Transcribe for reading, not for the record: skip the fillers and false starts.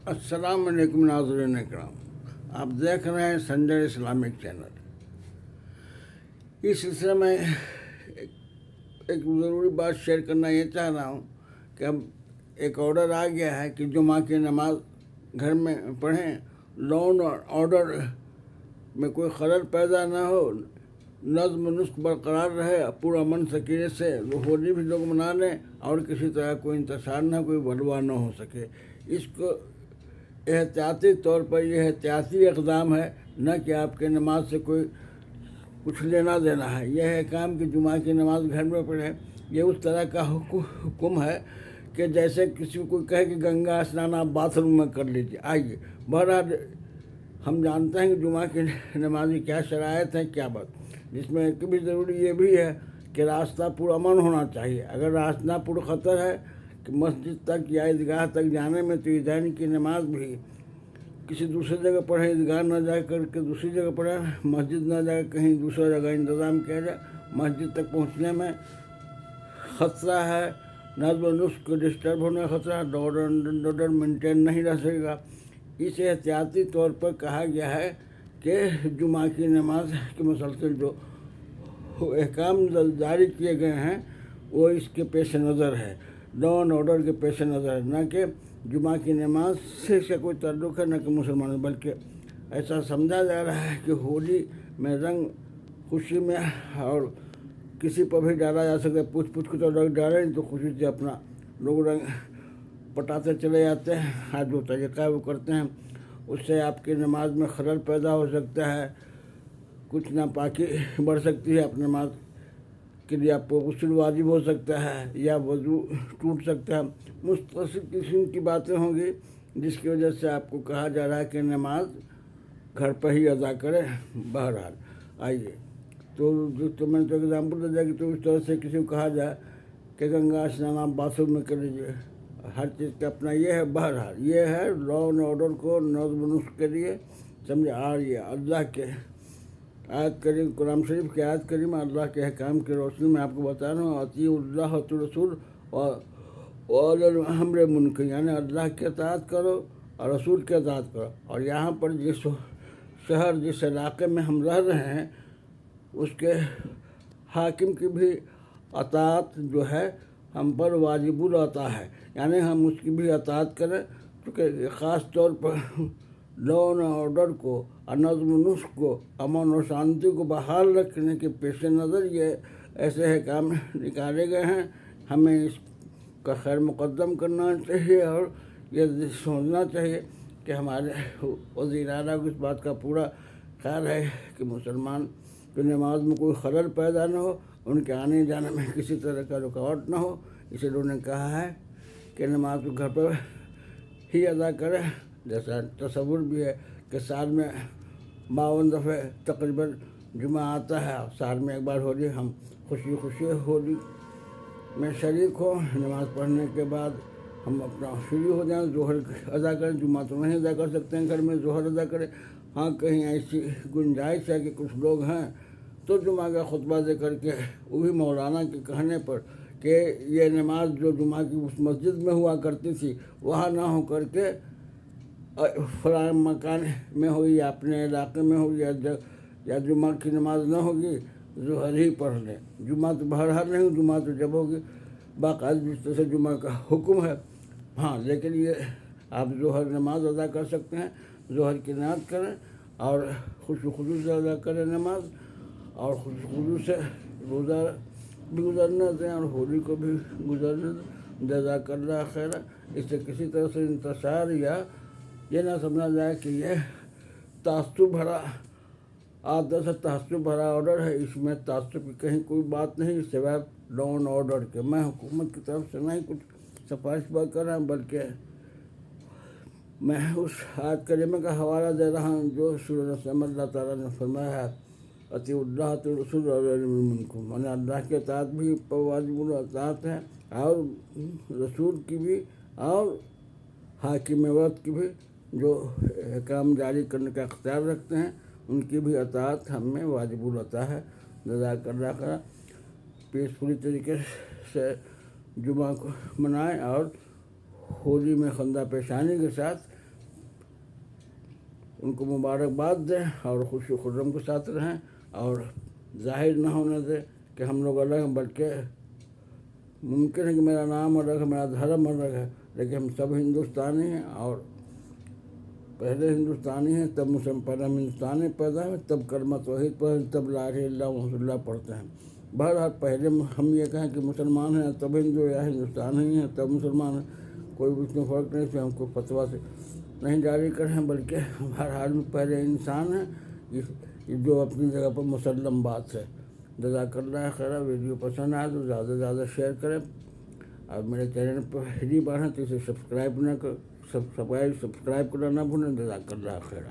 السلام علیکم ناظرین اکرام، آپ دیکھ رہے ہیں سنڈے اسلامک چینل۔ اس سلسلے میں ایک ضروری بات شیئر کرنا یہ چاہ رہا ہوں کہ اب ایک آرڈر آ گیا ہے کہ جمعہ کی نماز گھر میں پڑھیں، لا اور آرڈر میں کوئی خلل پیدا نہ ہو، نظم و نسق برقرار رہے، پورا من سکینے سے ہولی بھی لوگ منا لیں اور کسی طرح کوئی انتشار نہ، کوئی بلوا نہ ہو سکے۔ اس کو احتیاطی طور پر یہ احتیاطی اقدام ہے، نہ کہ آپ کے نماز سے کوئی کچھ لینا دینا ہے۔ یہ ہے کام کہ جمعہ کی نماز گھر میں پڑھیں۔ یہ اس طرح کا حکم ہے کہ جیسے کسی کو کہے کہ گنگا اسنان آپ باتھ روم میں کر لیجیے۔ آئیے، بہرحال ہم جانتے ہیں کہ جمعہ کی نماز کی کیا شرائط ہے، کیا بات، جس میں ایک بھی ضروری یہ بھی ہے کہ راستہ پرامن ہونا چاہیے۔ اگر راستہ پر خطر ہے کہ مسجد تک یا عیدگاہ تک جانے میں، تو عیدین کی نماز بھی کسی دوسری جگہ پڑھیں، عیدگاہ نہ جا کر کے دوسری جگہ پڑھیں، مسجد نہ جا کے کہیں دوسری جگہ انتظام کیا جائے۔ مسجد تک پہنچنے میں خطرہ ہے، نظم و نسق ڈسٹرب ہونے کا خطرہ ہے، آرڈر مینٹین نہیں رہ سکے گا۔ اس احتیاطی طور پر کہا گیا ہے کہ جمعہ کی نماز کے مسلسل جو احکام جاری کیے گئے ہیں وہ اس کے پیش نظر ہے، لا اینڈ آرڈر کے پیش نظر ہے، نہ کہ جمعہ کی نماز سے کوئی تعلق ہے، نہ کہ مسلمان، بلکہ ایسا سمجھا جا رہا ہے کہ ہولی میں رنگ خوشی میں اور کسی پر بھی ڈالا جا سکتا ہے، پوچھ کے تو رنگ ڈالیں تو خوشی سے اپنا لوگ رنگ پٹاتے چلے جاتے ہیں، ہاتھ جو طریقہ ہے وہ کرتے ہیں۔ اس سے آپ کی نماز میں خلل پیدا ہو سکتا ہے، کچھ ناپاکی بڑھ سکتی ہے، اپنی نماز کے لیے آپ کو غسل واجب ہو سکتا ہے یا وضو ٹوٹ سکتا ہے، مختصر قسم کی باتیں ہوں گی، جس کی وجہ سے آپ کو کہا جا رہا ہے کہ نماز گھر پر ہی ادا کریں۔ بہرحال آئیے، تو میں نے تو ایگزامپل دیا کہ تو اس طرح سے کسی کو کہا جائے کہ گنگا اسنان آپ باتھ روم میں کر لیجیے، ہر چیز کا اپنا یہ ہے۔ بہرحال یہ ہے لا اینڈ آرڈر کو نظم و نسق کے لیے سمجھے، اور یہ اللہ کے آیت کریم، قرآن شریف کی آیت کریم، اللہ کے احکام کی روشنی میں آپ کو بتا رہا ہوں، اطیعوا اللہ والرسول واولی الامر منکم، یعنی اللہ کی اطاعت کرو اور رسول کی اطاعت کرو۔ اور یہاں پر جس شہر، جس علاقے میں ہم رہ رہے ہیں، اس کے حاکم کی بھی اطاعت جو ہے ہم پر واجب العطا ہے، یعنی ہم اس کی بھی اطاعت کریں، کیونکہ خاص طور پر لا اینڈ آرڈر کو اور نظم و نسق کو، امن و شانتی کو بحال رکھنے کے پیش نظر یہ ایسے احکام نکالے گئے ہیں۔ ہمیں اس کا خیر مقدم کرنا چاہیے اور یہ سوچنا چاہیے کہ ہمارے وزیر اعلیٰ کو اس بات کا پورا خیال ہے کہ مسلمان کی نماز میں کوئی خلل پیدا نہ ہو، ان کے آنے جانے میں کسی طرح کا رکاوٹ نہ ہو۔ اسے انہوں نے کہا ہے کہ نماز کو گھر پر ہی ادا کریں۔ جیسا تصور بھی ہے کہ سال میں 52 دفعہ تقریباً جمعہ آتا ہے، سال میں ایک بار ہولی، ہم خوشی ہولی میں شریک ہوں، نماز پڑھنے کے بعد ہم اپنا فری ہو جائیں، ظہر ادا کریں، جمعہ تو نہیں ادا کر سکتے ہیں گھر میں، ظہر ادا کریں۔ ہاں کہیں ایسی گنجائش ہے کہ کچھ لوگ ہیں تو جمعہ کا خطبہ دے کر کے، وہ بھی مولانا کے کہنے پر، کہ یہ نماز جو جمعہ کی اس مسجد میں ہوا کرتی تھی وہاں نہ ہو کر کے فلاں مکان میں ہوگی یا اپنے علاقے میں ہوگی، یا جمعہ کی نماز نہ ہوگی، ظہر ہی پڑھ لیں۔ جمعہ تو بہرحال نہیں، جمعہ تو جب ہوگی باقاعدہ جس طرح سے جمعہ کا حکم ہے۔ ہاں لیکن یہ آپ ظہر نماز ادا کر سکتے ہیں، ظہر کی نیت کریں اور خوشی سے ادا کریں نماز، اور خوشی سے روزہ بھی گزرنے دیں اور ہولی کو بھی گزرنے دیں۔ جزاک اللہ خیر۔ اس سے کسی طرح سے انتشار یا یہ نہ سمجھا جائے کہ یہ تعصب بھرا عادت ہے، تعصب بھرا آرڈر ہے، اس میں تعصب کی کہیں کوئی بات نہیں سوائے لا اینڈ آرڈر کے۔ میں حکومت کی طرف سے نہیں کچھ سفارش کر رہا ہوں، بلکہ میں اس آیت کریمہ کا حوالہ دے رہا ہوں جو سورۃ نصر میں اللہ تعالیٰ نے فرمایا ہے، اطیعوا اللہ والرسول واولی الامر منکم، یعنی اللہ کی اطاعت بھی واجب الاطاعت ہے، اور رسول کی بھی اور حاکم وقت کی بھی، جو احکام جاری کرنے کا اختیار رکھتے ہیں، ان کی بھی اطاعت ہم میں واجب العطا ہے۔ جزاک اللہ خیر۔ پیسفلی طریقے سے جمعہ کو منائیں اور ہولی میں خندہ پیشانی کے ساتھ ان کو مبارکباد دیں اور خوشی خرم کے ساتھ رہیں، اور ظاہر نہ ہونے دیں کہ ہم لوگ الگ ہیں، بلکہ ممکن ہے کہ میرا نام الگ ہے، میرا دھرم الگ ہے، لیکن ہم سب ہندوستانی ہیں، اور پہلے ہندوستانی ہیں، تب پہلے ہم ہندوستانی پیدا ہیں، تب کلمہ توحید پڑھیں، تب لا الہ الا اللہ محمد اللہ پڑھتے ہیں۔ بہرحال پہلے ہم یہ کہیں کہ مسلمان ہیں تب ہندو، یا ہندوستان ہی ہیں تب مسلمان ہیں، کوئی بھی اس میں فرق نہیں، سے ہم کو فتویٰ سے نہیں جاری کریں، بلکہ بہرحال میں پہلے انسان ہیں، جو اپنی جگہ پر مسلم بات ہے۔ جزاک اللہ خیر۔ ویڈیو پسند آئے تو زیادہ سے زیادہ شیئر کریں، اور میرے چینل پر پہلی بار ہیں تو اسے سبسکرائب کرنا نہ بھولیں۔ جزاک اللہ خیر۔